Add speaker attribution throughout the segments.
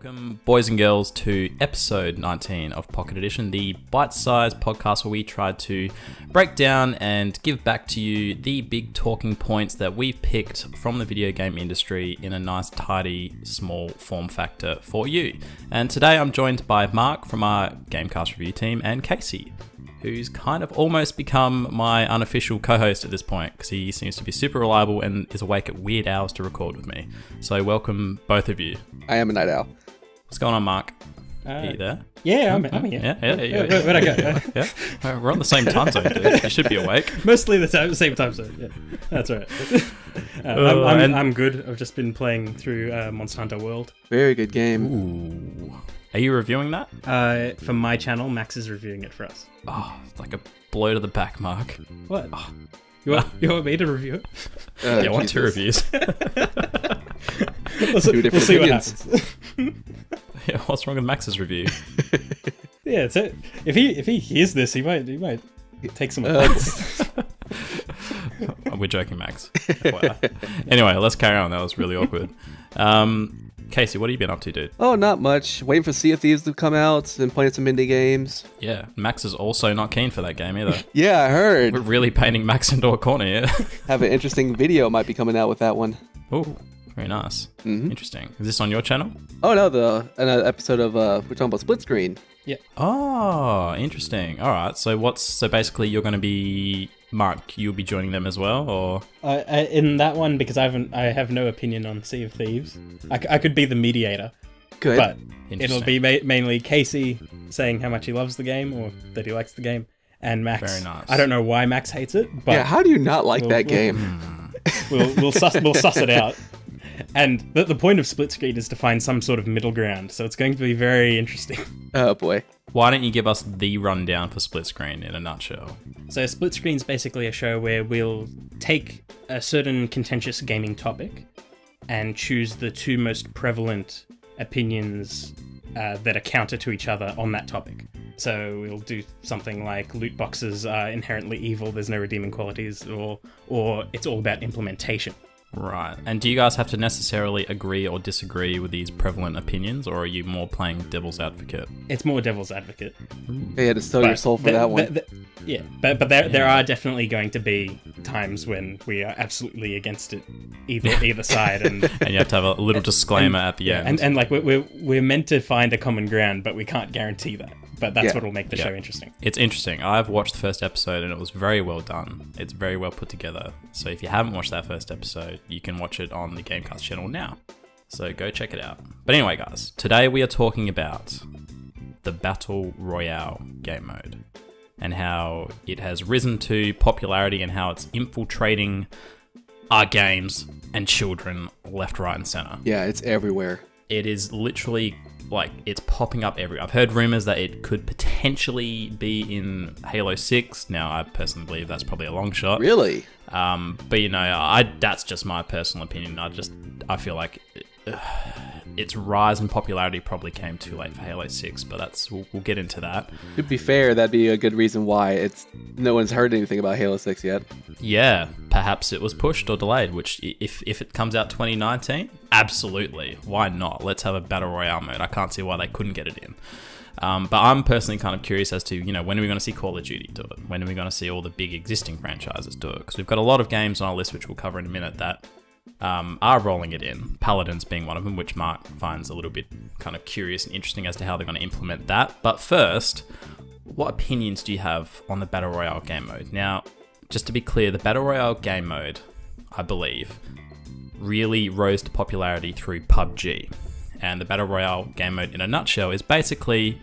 Speaker 1: Welcome, boys and girls, to episode 19 of Pocket Edition, the bite-sized podcast where we try to break down and give back to you the big talking points that we've picked from the video game industry in a nice, tidy, small form factor for you. And today I'm joined by Mark from our GameCast review team and Casey, who's kind of almost become my unofficial co-host at this point because he seems to be super reliable and is awake at weird hours to record with me. So welcome, both of you.
Speaker 2: I am a night owl.
Speaker 1: What's going on, Mark? Are you there?
Speaker 3: Yeah, I'm here.
Speaker 1: Yeah.
Speaker 3: Where'd I go?
Speaker 1: Yeah. We're on the same time zone, dude. You should be awake.
Speaker 3: Mostly the same time zone. Yeah, that's right. I'm good. I've just been playing through Monster Hunter World.
Speaker 2: Very good game.
Speaker 1: Ooh. Are you reviewing that?
Speaker 3: For my channel, Max is reviewing it for us.
Speaker 1: Oh, it's like a blow to the back, Mark.
Speaker 3: What? Oh. You want me to review it?
Speaker 1: Yeah, I want two reviews.
Speaker 3: We'll see what happens.
Speaker 1: Yeah, what's wrong with Max's review?
Speaker 3: Yeah, so if he hears this, he might take some offense.
Speaker 1: We're joking, Max. Anyway, let's carry on. That was really awkward. Casey, what have you been up to, dude?
Speaker 2: Oh, not much. Waiting for Sea of Thieves to come out and playing some indie games.
Speaker 1: Yeah, Max is also not keen for that game either.
Speaker 2: Yeah, I heard.
Speaker 1: We're really painting Max into a corner here.
Speaker 2: Have an interesting video might be coming out with that one.
Speaker 1: Oh, very nice.
Speaker 2: Mm-hmm.
Speaker 1: Interesting. Is this on your channel?
Speaker 2: Oh, no, another episode of, we're talking about split screen.
Speaker 3: Yeah.
Speaker 1: Oh, interesting. All right. So basically you're going to be... Mark, you'll be joining them as well, or
Speaker 3: in that one, because I have no opinion on Sea of Thieves. I could be the mediator.
Speaker 2: Good.
Speaker 3: But it'll be mainly Casey saying how much he loves the game or that he likes the game, and Max.
Speaker 1: Very nice.
Speaker 3: I don't know why Max hates it, but
Speaker 2: yeah, how do you not like that game?
Speaker 3: We'll suss it out. And the point of split screen is to find some sort of middle ground, so it's going to be very interesting.
Speaker 2: Oh boy.
Speaker 1: Why don't you give us the rundown for split screen in a nutshell?
Speaker 3: So split screen is basically a show where we'll take a certain contentious gaming topic and choose the two most prevalent opinions that are counter to each other on that topic. So we'll do something like loot boxes are inherently evil, there's no redeeming qualities, or it's all about implementation.
Speaker 1: Right. And do you guys have to necessarily agree or disagree with these prevalent opinions, or are you more playing devil's advocate?
Speaker 3: It's more devil's advocate.
Speaker 2: You had to sell your soul for that one.
Speaker 3: But there are definitely going to be times when we are absolutely against it, either side, and
Speaker 1: you have to have a little disclaimer at the end.
Speaker 3: And like we're meant to find a common ground, but we can't guarantee that. But that's what will make the show interesting.
Speaker 1: It's interesting. I've watched the first episode and it was very well done. It's very well put together. So if you haven't watched that first episode, you can watch it on the GameCast channel now. So go check it out. But anyway, guys, today we are talking about the Battle Royale game mode and how it has risen to popularity and how it's infiltrating our games and children left, right, and center.
Speaker 2: Yeah, it's everywhere.
Speaker 1: It is literally... it's popping up everywhere. I've heard rumors that it could potentially be in Halo 6. Now, I personally believe that's probably a long shot.
Speaker 2: Really?
Speaker 1: But, that's just my personal opinion. I feel like its rise in popularity probably came too late for Halo 6, but we'll get into that.
Speaker 2: To be fair, that'd be a good reason why no one's heard anything about Halo 6 yet.
Speaker 1: Yeah, perhaps it was pushed or delayed, which if it comes out 2019, absolutely. Why not? Let's have a Battle Royale mode. I can't see why they couldn't get it in. But I'm personally kind of curious as to, when are we going to see Call of Duty do it? When are we going to see all the big existing franchises do it? Because we've got a lot of games on our list, which we'll cover in a minute, that are rolling it in. Paladins being one of them, which Mark finds a little bit kind of curious and interesting as to how they're going to implement that. But first, what opinions do you have on the Battle Royale game mode? Now, just to be clear, the Battle Royale game mode, I believe, really rose to popularity through PUBG. And the Battle Royale game mode, in a nutshell, is basically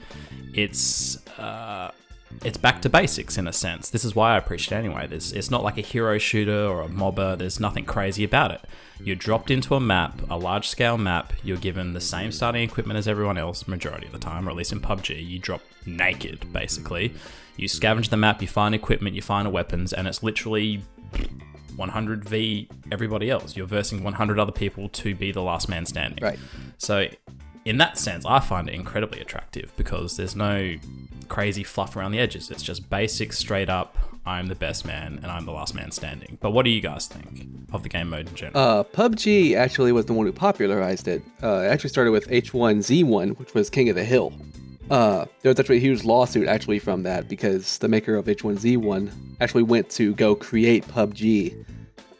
Speaker 1: it's back to basics in a sense. This is why I appreciate it anyway. It's not like a hero shooter or a MOBA. There's nothing crazy about it. You're dropped into a map, a large-scale map. You're given the same starting equipment as everyone else, majority of the time, or at least in PUBG. You drop naked, basically. You scavenge the map, you find equipment, you find weapons, and it's literally 100 v everybody else. You're versing 100 other people to be the last man standing.
Speaker 2: Right.
Speaker 1: So in that sense, I find it incredibly attractive because there's no crazy fluff around the edges. It's just basic, straight up, I'm the best man and I'm the last man standing. But what do you guys think of the game mode in general?
Speaker 2: PUBG actually was the one who popularized it. It actually started with H1Z1, which was King of the Hill. There was actually a huge lawsuit actually from that because the maker of H1Z1 actually went to go create PUBG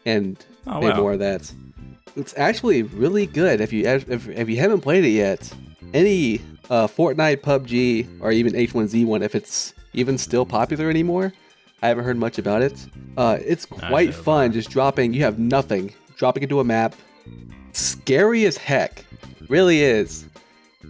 Speaker 2: and made more of that. It's actually really good if you haven't played it yet. Any Fortnite, PUBG, or even H1Z1, if it's even still popular anymore, I haven't heard much about it. It's quite fun. Just you have nothing, dropping into a map. Scary as heck, really is.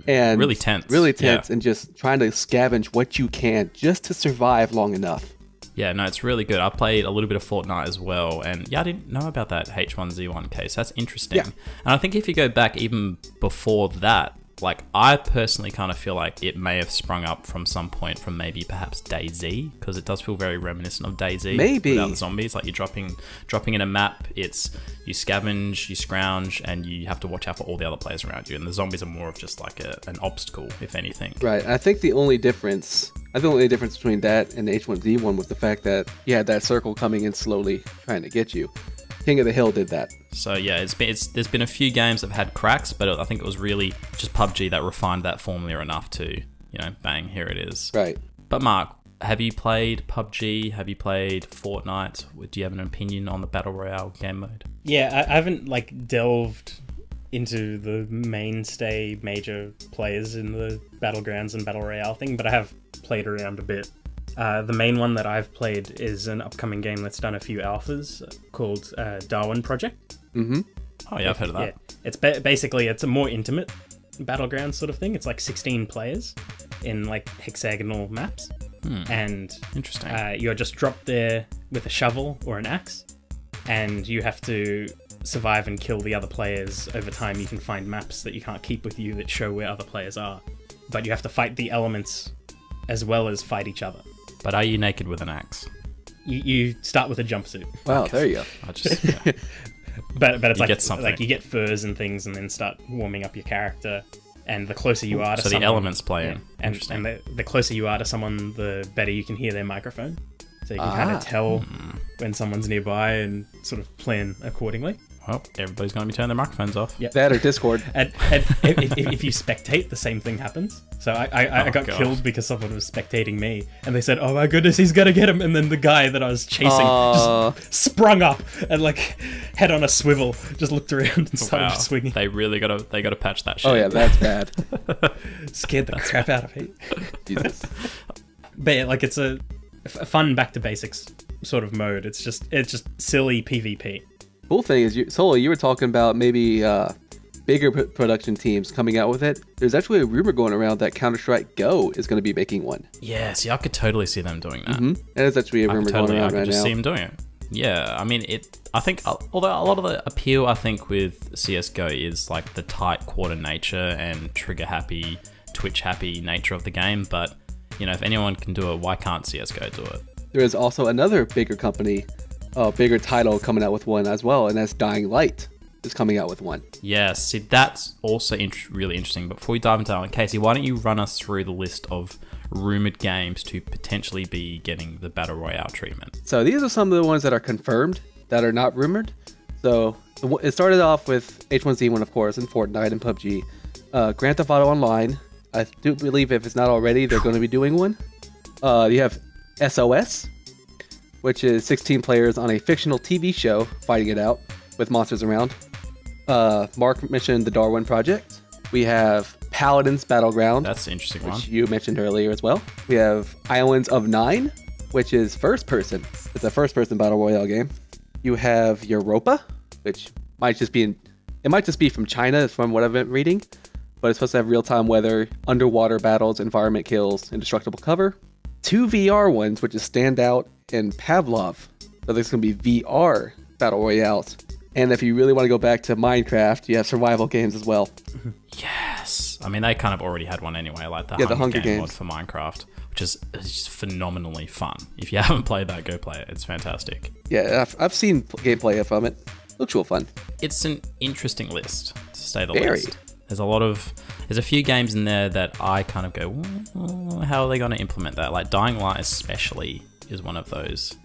Speaker 2: And
Speaker 1: really tense,
Speaker 2: and just trying to scavenge what you can just to survive long enough.
Speaker 1: Yeah, no, it's really good. I played a little bit of Fortnite as well, and yeah, I didn't know about that H1Z1 case. That's interesting. Yeah. And I think if you go back even before that, like, I personally kind of feel like it may have sprung up from some point from maybe perhaps DayZ, because it does feel very reminiscent of DayZ.
Speaker 2: Maybe.
Speaker 1: Without the zombies. Like, you're dropping in a map, it's you scavenge, you scrounge, and you have to watch out for all the other players around you. And the zombies are more of just like an obstacle, if anything.
Speaker 2: Right. I think the only difference between that and the H1Z1 was the fact that you had that circle coming in slowly trying to get you. King of the Hill did that.
Speaker 1: So yeah, there's been a few games that have had cracks, but I think it was really just PUBG that refined that formula enough to, bang, here it is.
Speaker 2: Right.
Speaker 1: But Mark, have you played PUBG? Have you played Fortnite? Do you have an opinion on the Battle Royale game mode?
Speaker 3: Yeah, I haven't delved into the mainstay major players in the Battlegrounds and Battle Royale thing, but I have played around a bit. The main one that I've played is an upcoming game that's done a few alphas called Darwin Project.
Speaker 2: Mm-hmm.
Speaker 1: Oh yeah, I've heard of that.
Speaker 3: Yeah. It's basically a more intimate battleground sort of thing. It's like 16 players in like hexagonal maps, and
Speaker 1: interesting.
Speaker 3: You're just dropped there with a shovel or an axe, and you have to survive and kill the other players. Over time, you can find maps that you can't keep with you that show where other players are, but you have to fight the elements as well as fight each other.
Speaker 1: But are you naked with an axe?
Speaker 3: You start with a jumpsuit.
Speaker 2: Wow, there you go.
Speaker 3: But it's
Speaker 1: get something.
Speaker 3: like you get furs and things, and then start warming up your character. And the closer you are to someone,
Speaker 1: the elements play in.
Speaker 3: Yeah, and the closer you are to someone, the better you can hear their microphone. So you can kind of tell when someone's nearby and sort of plan accordingly.
Speaker 1: Well, everybody's going to be turning their microphones off.
Speaker 2: Yep. That or Discord.
Speaker 3: And if you spectate, the same thing happens. So I got killed because someone was spectating me, and they said, "Oh my goodness, he's gonna get him!" And then the guy that I was chasing just sprung up and like head on a swivel, just looked around and started swinging.
Speaker 1: They really gotta patch that shit.
Speaker 2: Oh yeah, that's bad.
Speaker 3: Scared the crap out of me.
Speaker 2: Jesus.
Speaker 3: But yeah, like it's a fun back to basics sort of mode. It's just silly PvP.
Speaker 2: Cool thing is, Solo, you were talking about maybe bigger production teams coming out with it. There's actually a rumor going around that Counter-Strike Go is going to be making one.
Speaker 1: Yeah, see, I could totally see them doing that.
Speaker 2: Mm-hmm. And it's actually a rumor going around right now. I could just see
Speaker 1: them doing it. Yeah, I mean, I think, although a lot of the appeal, I think, with CSGO is like the tight quarter nature and trigger-happy, Twitch-happy nature of the game, but, if anyone can do it, why can't CSGO do it?
Speaker 2: There is also another bigger company, bigger title coming out with one as well, and that's Dying Light is coming out with one.
Speaker 1: Yeah, see, that's also really interesting. But before we dive into that one, Casey, why don't you run us through the list of rumored games to potentially be getting the Battle Royale treatment?
Speaker 2: So these are some of the ones that are confirmed, that are not rumored. So it started off with H1Z1, of course, and Fortnite and PUBG. Grand Theft Auto Online, I do believe if it's not already, they're going to be doing one. You have SOS, which is 16 players on a fictional TV show fighting it out with monsters around. Mark mentioned the Darwin Project. We have Paladins Battleground.
Speaker 1: That's an interesting one.
Speaker 2: Which you mentioned earlier as well. We have Islands of Nine, which is first person. It's a first person battle royale game. You have Europa, which might just be from China from what I've been reading, but it's supposed to have real-time weather, underwater battles, environment kills, indestructible cover. 2 VR ones, which is Standout and Pavlov. So there's going to be VR battle royales. And if you really want to go back to Minecraft, you have survival games as well.
Speaker 1: Yes. I mean, they kind of already had one anyway, like the Hunger Games mod for Minecraft, which is just phenomenally fun. If you haven't played that, go play it. It's fantastic.
Speaker 2: Yeah, I've seen gameplay from it. Looks real fun.
Speaker 1: It's an interesting list, to say the least. There's a few games in there that I kind of go, how are they going to implement that? Like Dying Light especially is one of those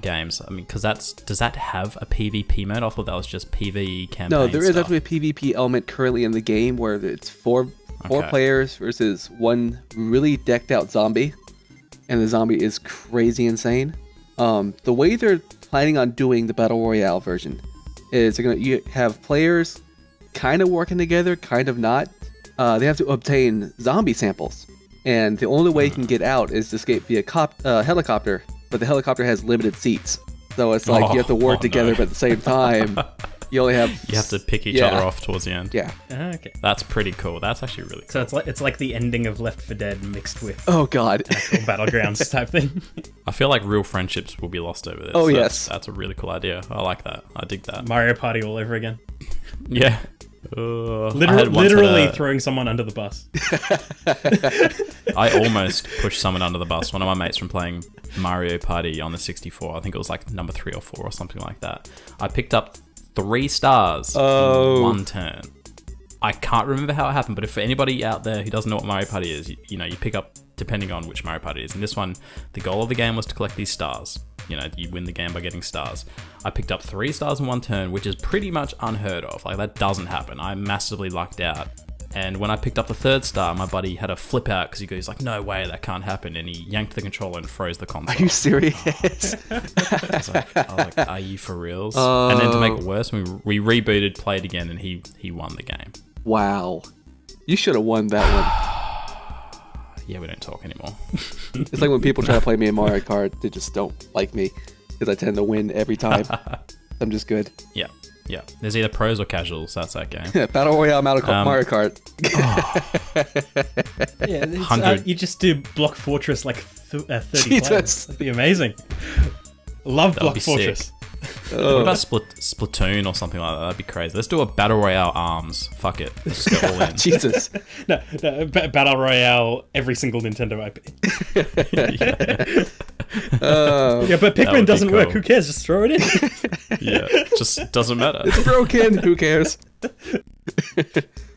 Speaker 1: games. I mean, because does that have a PvP mode? I thought that was just PvE campaign.
Speaker 2: No, there is
Speaker 1: stuff.
Speaker 2: actually a PvP element currently in the game where it's four players versus one really decked out zombie, and the zombie is crazy insane. The way they're planning on doing the Battle Royale version is you have players kind of working together, kind of not. They have to obtain zombie samples, and the only way you can get out is to escape via helicopter, but the helicopter has limited seats. So it's like you have to work together, but at the same time, you have to
Speaker 1: pick each other off towards the end.
Speaker 2: Yeah.
Speaker 3: Okay.
Speaker 1: That's pretty cool. That's actually really cool.
Speaker 3: So it's like the ending of Left 4 Dead mixed with
Speaker 2: oh god
Speaker 3: actual Battlegrounds type thing.
Speaker 1: I feel like real friendships will be lost over this.
Speaker 2: Oh yes,
Speaker 1: that's a really cool idea. I like that. I dig that.
Speaker 3: Mario Party all over again.
Speaker 1: Yeah.
Speaker 3: Literally throwing someone under the bus.
Speaker 1: I almost pushed someone under the bus. One of my mates from playing Mario Party on the 64. I think it was like number 3 or 4 or something like that. I picked up 3 stars in one turn. I can't remember how it happened, but if for anybody out there who doesn't know what Mario Party is, you pick up depending on which Mario Party it is. In this one, the goal of the game was to collect these stars. You win the game by getting stars. I picked up 3 stars in one turn, which is pretty much unheard of. Like, that doesn't happen. I massively lucked out. And when I picked up the 3rd star, my buddy had a flip out because he goes like, no way, that can't happen. And he yanked the controller and froze the console.
Speaker 2: Are you serious?
Speaker 1: I was like, are you for reals? And then to make it worse, we rebooted, played again, and he won the game.
Speaker 2: Wow. You should have won that one.
Speaker 1: Yeah, we don't talk anymore.
Speaker 2: It's like when people try to play me in Mario Kart, they just don't like me because I tend to win every time. I'm just good.
Speaker 1: Yeah. There's either pros or casuals. That's that game.
Speaker 2: Yeah, Battle Royale Mario Kart.
Speaker 3: Yeah, you just do Block Fortress like 30 players. That'd be amazing. Love Block Fortress.
Speaker 1: What about Splatoon or something like that? That'd be crazy. Let's do a Battle Royale ARMS. Fuck it. Let's just go all in.
Speaker 2: Jesus.
Speaker 3: No, Battle Royale, every single Nintendo IP. Yeah, but Pikmin doesn't work. Who cares? Just throw it in.
Speaker 1: Yeah, just doesn't matter.
Speaker 2: It's broken. Who cares? Well,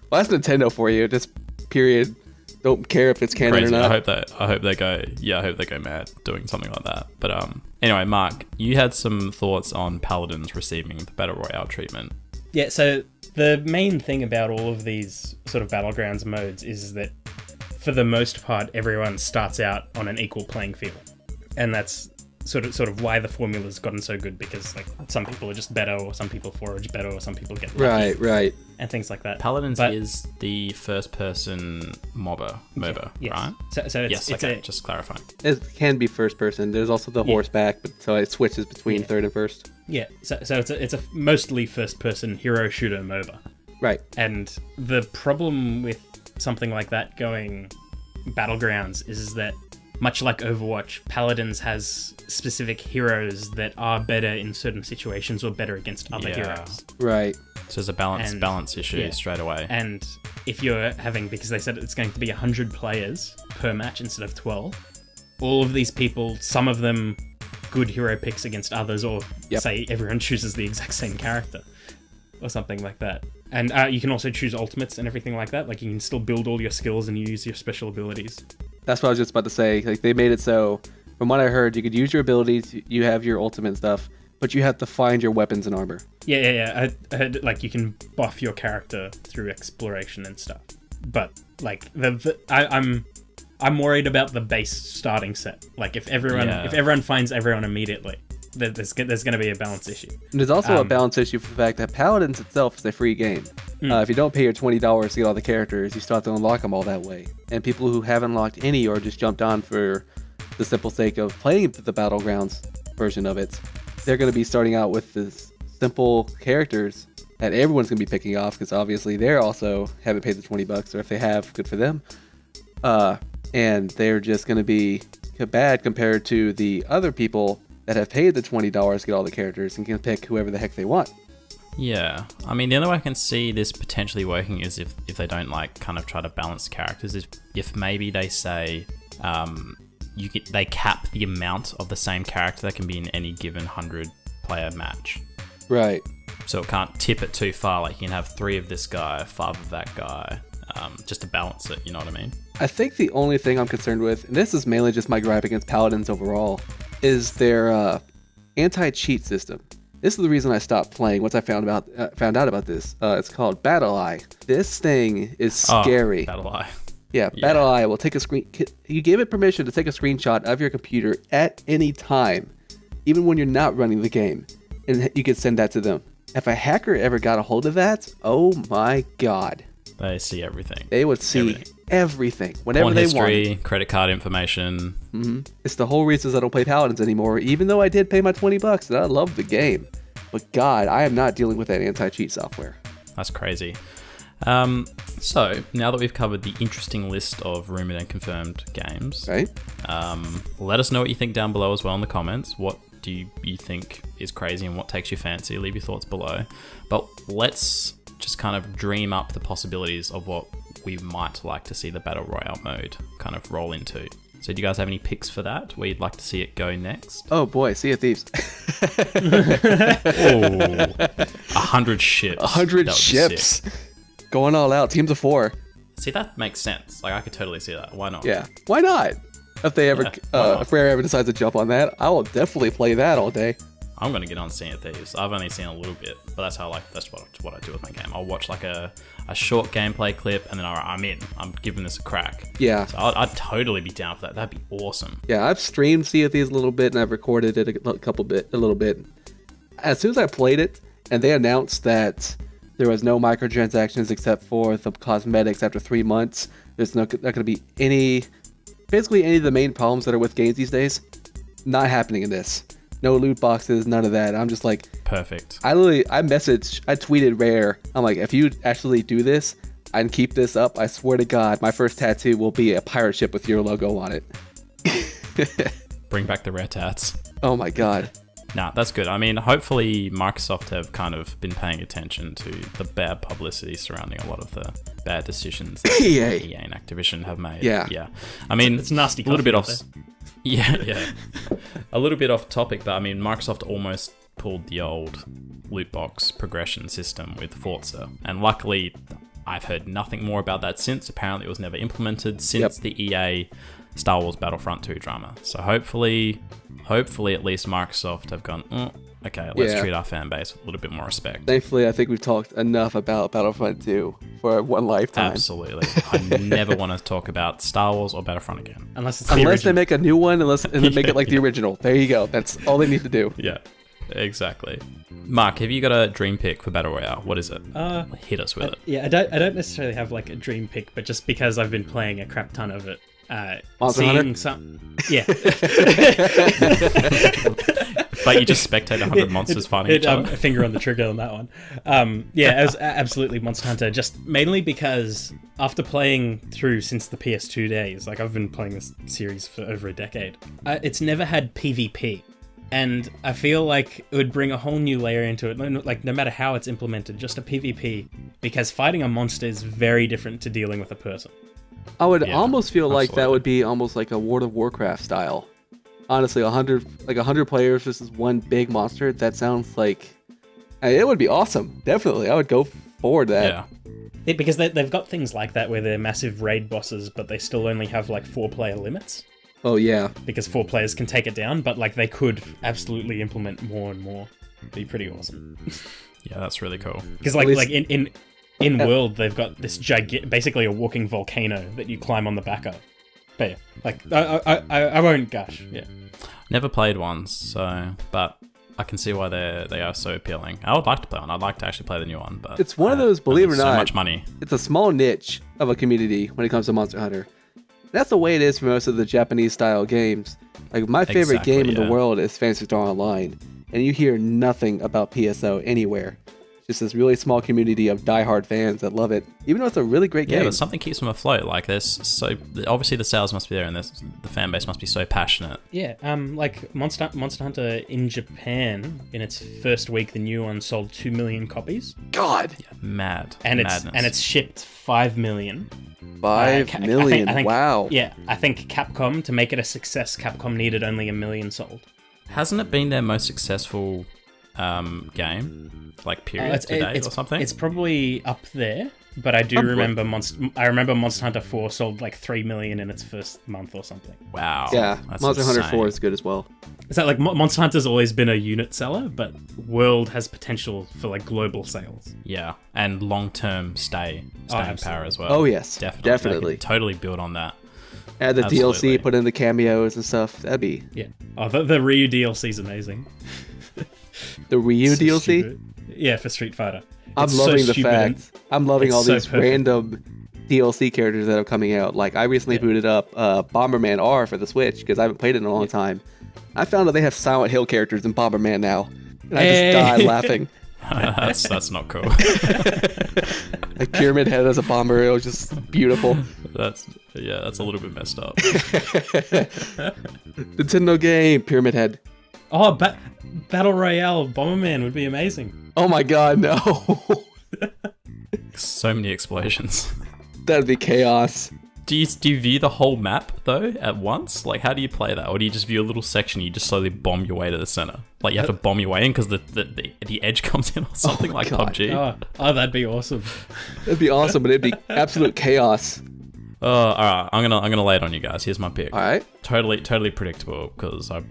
Speaker 2: that's Nintendo for you. Just period. Don't care if it's canon
Speaker 1: Crazy.
Speaker 2: or not.
Speaker 1: I hope they go mad doing something like that. But anyway, Mark, you had some thoughts on Paladins receiving the Battle Royale treatment.
Speaker 3: Yeah, so the main thing about all of these sort of Battlegrounds modes is that for the most part, everyone starts out on an equal playing field. And that's sort of why the formula's gotten so good, because like some people are just better, or some people forage better, or some people get lucky,
Speaker 2: right,
Speaker 3: and things like that.
Speaker 1: Paladins is the first-person MOBA,
Speaker 3: yes.
Speaker 1: right?
Speaker 3: So it's
Speaker 1: just clarifying.
Speaker 2: It can be first person. There's also the horseback, but so it switches between third and first.
Speaker 3: Yeah, so it's a mostly first-person hero shooter MOBA.
Speaker 2: Right.
Speaker 3: And the problem with something like that going Battlegrounds is that, much like Overwatch, Paladins has specific heroes that are better in certain situations or better against other heroes.
Speaker 2: Right.
Speaker 1: So there's a balance issue straight away.
Speaker 3: And if you're having, because they said it's going to be 100 players per match instead of 12, all of these people, some of them good hero picks against others, or say everyone chooses the exact same character or something like that. And you can also choose ultimates and everything like that. Like, you can still build all your skills and use your special abilities.
Speaker 2: That's what I was just about to say. Like, they made it so, from what I heard, you could use your abilities, you have your ultimate stuff, but you have to find your weapons and armor.
Speaker 3: Yeah. I heard, like, you can buff your character through exploration and stuff. But like, I'm worried about the base starting set. Like, if everyone finds everyone immediately, there's going to be a balance issue.
Speaker 2: And there's also a balance issue for the fact that Paladins itself is a free game. If you don't pay your $20 to get all the characters, you still have to unlock them all that way. And people who haven't unlocked any or just jumped on for the simple sake of playing the Battlegrounds version of it, they're going to be starting out with this simple characters that everyone's going to be picking off, because obviously they also haven't paid the $20, or if they have, good for them. And they're just going to be bad compared to the other people that have paid the $20 to get all the characters and can pick whoever the heck they want.
Speaker 1: Yeah, I mean, the only way I can see this potentially working is if they don't like kind of try to balance characters. If maybe they say they cap the amount of the same character that can be in any given 100-player match.
Speaker 2: Right.
Speaker 1: So it can't tip it too far. Like, you can have 3 of this guy, 5 of that guy, just to balance it. You know what I mean?
Speaker 2: I think the only thing I'm concerned with, and this is mainly just my gripe against Paladins overall, is their anti-cheat system. This is the reason I stopped playing once I found out about this. It's called Battle Eye. This thing is scary.
Speaker 1: Battle Eye.
Speaker 2: Yeah, Battle Eye will take a screen. You give it permission to take a screenshot of your computer at any time, even when you're not running the game, and you can send that to them. If a hacker ever got a hold of that, oh my god.
Speaker 1: They see everything.
Speaker 2: They would see everything whenever they
Speaker 1: history,
Speaker 2: want.
Speaker 1: credit card information.
Speaker 2: Mm-hmm. It's the whole reason I don't play Paladins anymore, even though I did pay my $20 and I love the game. But God, I am not dealing with that anti-cheat software.
Speaker 1: That's crazy. So, now that we've covered the interesting list of rumored and confirmed games,
Speaker 2: right?
Speaker 1: Let us know what you think down below as well in the comments. What do you think is crazy and what takes your fancy? Leave your thoughts below. But let's just kind of dream up the possibilities of what we might like to see the Battle Royale mode kind of roll into. So do you guys have any picks for that, where you'd like to see it go next?
Speaker 2: Oh boy, Sea of Thieves.
Speaker 1: 100 ships.
Speaker 2: 100 ships. Going all out. Teams of 4.
Speaker 1: See, that makes sense. Like, I could totally see that. Why not?
Speaker 2: Yeah. Why not? If Rare ever decides to jump on that, I will definitely play that all day.
Speaker 1: I'm gonna get on Sea of Thieves. I've only seen a little bit, but that's what I do with my game. I'll watch like a short gameplay clip, and then I'm in. I'm giving this a crack.
Speaker 2: Yeah.
Speaker 1: So I'd totally be down for that. That'd be awesome.
Speaker 2: Yeah, I've streamed Sea of Thieves a little bit, and I've recorded it a little bit. As soon as I played it, and they announced that there was no microtransactions except for the cosmetics after 3 months, there's not going to be basically any of the main problems that are with games these days, not happening in this. No loot boxes, none of that. I'm just like,
Speaker 1: perfect.
Speaker 2: I tweeted Rare. I'm like, if you actually do this and keep this up, I swear to God, my first tattoo will be a pirate ship with your logo on it.
Speaker 1: Bring back the Rare tats.
Speaker 2: Oh my God.
Speaker 1: Nah, that's good. I mean, hopefully Microsoft have kind of been paying attention to the bad publicity surrounding a lot of the bad decisions that EA and Activision have made.
Speaker 2: Yeah.
Speaker 1: I mean,
Speaker 3: it's nasty.
Speaker 1: A little bit off. Yeah. A little bit off topic, but I mean, Microsoft almost pulled the old loot box progression system with Forza, and luckily, I've heard nothing more about that since. Apparently, it was never implemented since the EA Star Wars Battlefront 2 drama. So hopefully at least Microsoft have gone, okay, let's treat our fan base with a little bit more respect.
Speaker 2: Thankfully, I think we've talked enough about Battlefront 2 for one lifetime.
Speaker 1: Absolutely. I never want to talk about Star Wars or Battlefront again.
Speaker 2: Unless they make a new one, and they make it like the original. There you go. That's all they need to do.
Speaker 1: Yeah, exactly. Mark, have you got a dream pick for Battle Royale? What is it? Hit us with it.
Speaker 3: Yeah, I don't necessarily have like a dream pick, but just because I've been playing a crap ton of it.
Speaker 2: Monster Hunter?
Speaker 3: Yeah.
Speaker 1: But you just spectate 100 monsters fighting each other.
Speaker 3: A finger on the trigger on that one. It was absolutely Monster Hunter, just mainly because after playing through since the PS2 days, like I've been playing this series for over a decade, it's never had PvP. And I feel like it would bring a whole new layer into it, like no matter how it's implemented, just a PvP, because fighting a monster is very different to dealing with a person.
Speaker 2: I would almost feel like that would be almost like a World of Warcraft style. Honestly, 100 players versus one big monster. That sounds like it would be awesome. Definitely, I would go forward to that.
Speaker 3: Yeah, because they've got things like that where they're massive raid bosses, but they still only have like 4-player limits.
Speaker 2: Oh yeah,
Speaker 3: because 4 players can take it down, but like they could absolutely implement more and more. It'd be pretty awesome.
Speaker 1: Yeah, that's really cool.
Speaker 3: Because like in World, they've got this basically a walking volcano that you climb on the back of. But yeah, like I won't gush. Yeah,
Speaker 1: never played one, but I can see why they are so appealing. I would like to play one. I'd like to actually play the new one, but
Speaker 2: it's one of those. Believe it or not,
Speaker 1: so much money.
Speaker 2: It's a small niche of a community when it comes to Monster Hunter. That's the way it is for most of the Japanese style games. Like my favorite game in the world is Phantasy Star Online, and you hear nothing about PSO anywhere. Just this really small community of diehard fans that love it, even though it's a really great game.
Speaker 1: Yeah, but something keeps them afloat. Like obviously the sales must be there, and the fan base must be so passionate.
Speaker 3: Yeah, like Monster Hunter in Japan, in its first week, the new one sold 2 million copies.
Speaker 2: God,
Speaker 1: yeah, madness.
Speaker 3: And it's shipped 5 million.
Speaker 2: 5 million.
Speaker 3: I think,
Speaker 2: wow.
Speaker 3: Yeah, I think Capcom, to make it a success, Capcom needed only 1 million sold.
Speaker 1: Hasn't it been their most successful game, like period to date or something?
Speaker 3: It's probably up there, but I do remember Monster Hunter 4 sold like 3 million in its first month or something.
Speaker 1: Wow.
Speaker 2: Yeah,
Speaker 1: that's
Speaker 2: Monster Hunter
Speaker 1: insane.
Speaker 2: 4 is good as well.
Speaker 3: Is that like Monster Hunter's always been a unit seller, but World has potential for like global sales.
Speaker 1: Yeah, and long-term staying power as well.
Speaker 2: Oh yes,
Speaker 1: definitely.
Speaker 2: definitely.
Speaker 1: They could totally build on that.
Speaker 2: Add the
Speaker 1: Absolutely.
Speaker 2: DLC, put in the cameos and stuff. That'd be
Speaker 3: Yeah. Oh, the Ryu DLC is amazing.
Speaker 2: the Ryu
Speaker 3: So
Speaker 2: DLC.
Speaker 3: stupid. Yeah, for Street Fighter.
Speaker 2: I'm
Speaker 3: It's
Speaker 2: loving
Speaker 3: so
Speaker 2: the
Speaker 3: stupid and-
Speaker 2: fact. I'm loving
Speaker 3: it's
Speaker 2: all
Speaker 3: so
Speaker 2: these
Speaker 3: perfect.
Speaker 2: random DLC characters that are coming out. Like I recently booted up Bomberman R for the Switch because I haven't played it in a long time. I found out they have Silent Hill characters in Bomberman now, and I
Speaker 3: Hey.
Speaker 2: just died laughing.
Speaker 1: That's not cool.
Speaker 2: Like Pyramid Head as a bomber, it was just beautiful.
Speaker 1: That's a little bit messed up.
Speaker 2: Nintendo game, Pyramid Head.
Speaker 3: Oh, Battle Royale Bomberman would be amazing.
Speaker 2: Oh my god, no.
Speaker 1: So many explosions.
Speaker 2: That'd be chaos.
Speaker 1: Do you view the whole map though at once? Like, how do you play that, or do you just view a little section and you just slowly bomb your way to the center? Like, you have to bomb your way in because the edge comes in or something like
Speaker 2: God.
Speaker 1: PUBG.
Speaker 3: Oh, that'd be awesome.
Speaker 2: That'd be awesome, but it'd be absolute chaos.
Speaker 1: All right, I'm gonna lay it on you guys. Here's my pick.
Speaker 2: All right.
Speaker 1: Totally predictable because I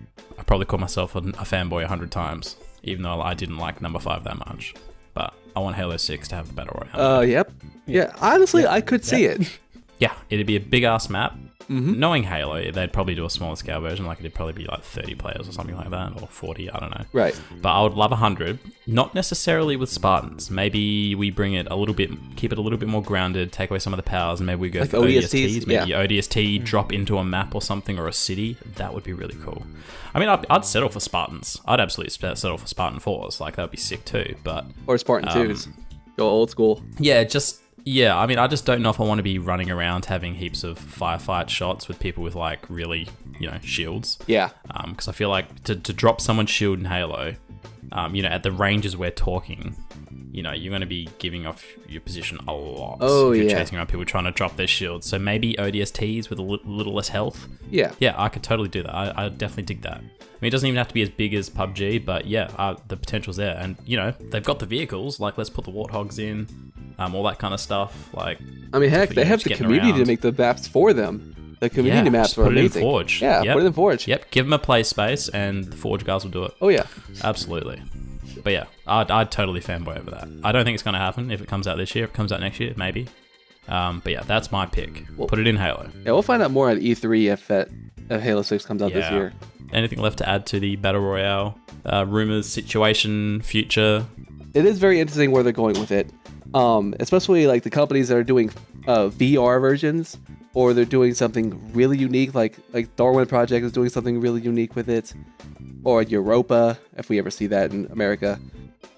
Speaker 1: probably called myself a fanboy 100 times, even though I didn't like number 5 that much. But I want Halo 6 to have the Battle Royale.
Speaker 2: Yep. Yeah, honestly, I could see it.
Speaker 1: Yeah, it'd be a big ass map.
Speaker 2: Mm-hmm.
Speaker 1: Knowing Halo, they'd probably do a smaller scale version, like it'd probably be like 30 players or something like that, or 40, I don't know.
Speaker 2: Right.
Speaker 1: But I would love 100, not necessarily with Spartans. Maybe we bring it a little bit, keep it a little bit more grounded, take away some of the powers, and maybe we go
Speaker 2: Like
Speaker 1: for
Speaker 2: ODSTs,
Speaker 1: ODSTs. Maybe ODST drop into a map or something, or a city. That would be really cool. I mean, I'd settle for Spartans. I'd absolutely settle for Spartan 4s. Like, that would be sick too. But
Speaker 2: Or Spartan 2s. Go old school.
Speaker 1: yeah, I mean, I just don't know if I want to be running around having heaps of firefight shots with people with, like, really, shields.
Speaker 2: Yeah.
Speaker 1: Because I feel like to drop someone's shield in Halo, at the ranges we're talking, you're going to be giving off your position a lot.
Speaker 2: Oh,
Speaker 1: if you're
Speaker 2: yeah.
Speaker 1: chasing around people trying to drop their shields. So maybe ODSTs with a little less health.
Speaker 2: Yeah.
Speaker 1: Yeah, I could totally do that. I definitely dig that. I mean, it doesn't even have to be as big as PUBG, but yeah, the potential's there. And, they've got the vehicles. Like, let's put the Warthogs in, all that kind of stuff. Like,
Speaker 2: I mean, heck,
Speaker 1: for,
Speaker 2: they have
Speaker 1: just
Speaker 2: the
Speaker 1: getting
Speaker 2: community to
Speaker 1: around.
Speaker 2: make the maps for them. The community maps
Speaker 1: just
Speaker 2: are
Speaker 1: put it in
Speaker 2: amazing.
Speaker 1: Forge.
Speaker 2: Yeah,
Speaker 1: Yep.
Speaker 2: put it in Forge.
Speaker 1: Yep, give them a play space, and the Forge guys will do it.
Speaker 2: Oh, yeah.
Speaker 1: Absolutely. But yeah, I'd totally fanboy over that. I don't think it's going to happen if it comes out this year. If it comes out next year, maybe. But yeah, that's my pick. Put it in Halo.
Speaker 2: Yeah, we'll find out more at E3 if Halo 6 comes out this year.
Speaker 1: Anything left to add to the Battle Royale rumors, situation, future?
Speaker 2: It is very interesting where they're going with it. Especially like the companies that are doing VR versions, or they're doing something really unique, like Darwin Project is doing something really unique with it, or Europa, if we ever see that in America.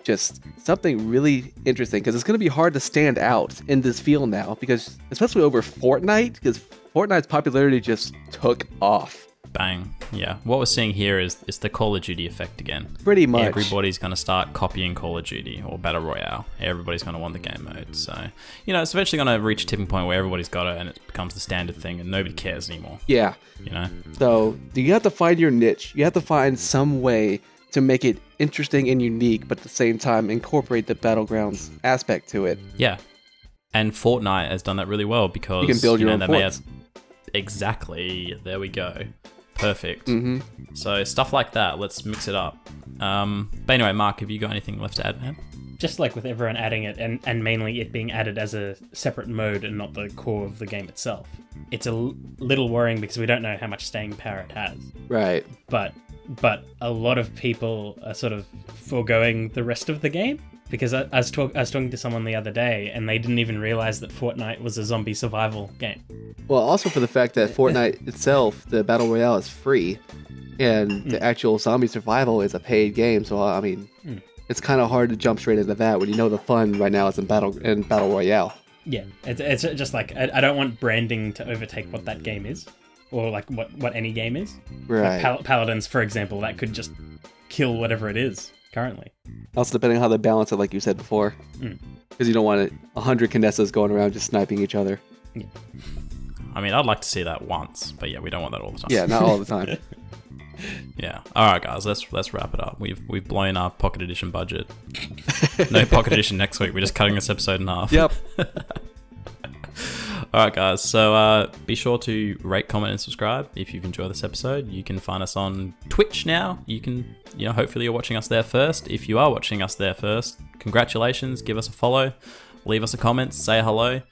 Speaker 2: Just something really interesting, because it's going to be hard to stand out in this field now, because especially over Fortnite, because Fortnite's popularity just took off.
Speaker 1: Bang. Yeah. What we're seeing here is the Call of Duty effect again.
Speaker 2: Pretty much.
Speaker 1: Everybody's going to start copying Call of Duty or Battle Royale. Everybody's going to want the game mode. So, it's eventually going to reach a tipping point where everybody's got it and it becomes the standard thing and nobody cares anymore.
Speaker 2: Yeah. So you have to find your niche. You have to find some way to make it interesting and unique, but at the same time incorporate the Battlegrounds aspect to it.
Speaker 1: Yeah. And Fortnite has done that really well because
Speaker 2: You can build your own
Speaker 1: they may
Speaker 2: forts.
Speaker 1: Exactly. There we go. Perfect.
Speaker 2: Mm-hmm.
Speaker 1: So stuff like that. Let's mix it up. But anyway, Mark, have you got anything left to add, man?
Speaker 3: Just like with everyone adding it, and mainly it being added as a separate mode and not the core of the game itself. It's a little worrying because we don't know how much staying power it has.
Speaker 2: Right.
Speaker 3: But a lot of people are sort of foregoing the rest of the game. Because I was talking to someone the other day, and they didn't even realize that Fortnite was a zombie survival game.
Speaker 2: Well, also for the fact that Fortnite itself, the Battle Royale is free, and the actual zombie survival is a paid game. So, I mean, it's kind of hard to jump straight into that when you know the fun right now is in Battle Royale.
Speaker 3: Yeah, it's just like, I don't want branding to overtake what that game is, or like what any game is.
Speaker 2: Right.
Speaker 3: Like Paladins, for example, that could just kill whatever it is currently.
Speaker 2: Also, depending on how they balance it, like you said before. Because you don't want 100 Canessas going around just sniping each other.
Speaker 1: I mean, I'd like to see that once, but yeah, we don't want that all the time.
Speaker 2: Yeah, not all the time.
Speaker 1: Yeah. All right, guys. Let's wrap it up. We've blown our Pocket Edition budget. No Pocket Edition next week. We're just cutting this episode in half.
Speaker 2: Yep.
Speaker 1: All right, guys. So be sure to rate, comment, and subscribe if you've enjoyed this episode. You can find us on Twitch now. You can, hopefully you're watching us there first. If you are watching us there first, congratulations. Give us a follow. Leave us a comment. Say hello.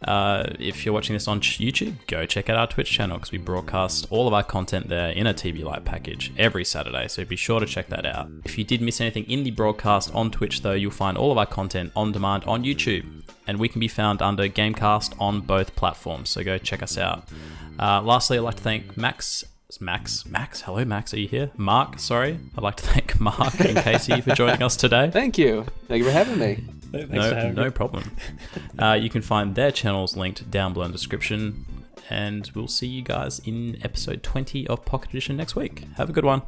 Speaker 1: If you're watching this on YouTube, go check out our Twitch channel because we broadcast all of our content there in a TV Lite package every Saturday, so be sure to check that out. If you did miss anything in the broadcast on Twitch though, you'll find all of our content on demand on YouTube, and we can be found under GameCast on both platforms, so go check us out. Lastly, I'd like to thank Max. Hello Max, are you here? Mark, sorry. I'd like to thank Mark and Casey for joining us today.
Speaker 2: Thank you for having me.
Speaker 1: No problem. You can find their channels linked down below in the description, and we'll see you guys in episode 20 of Pocket Edition next week. Have a good one.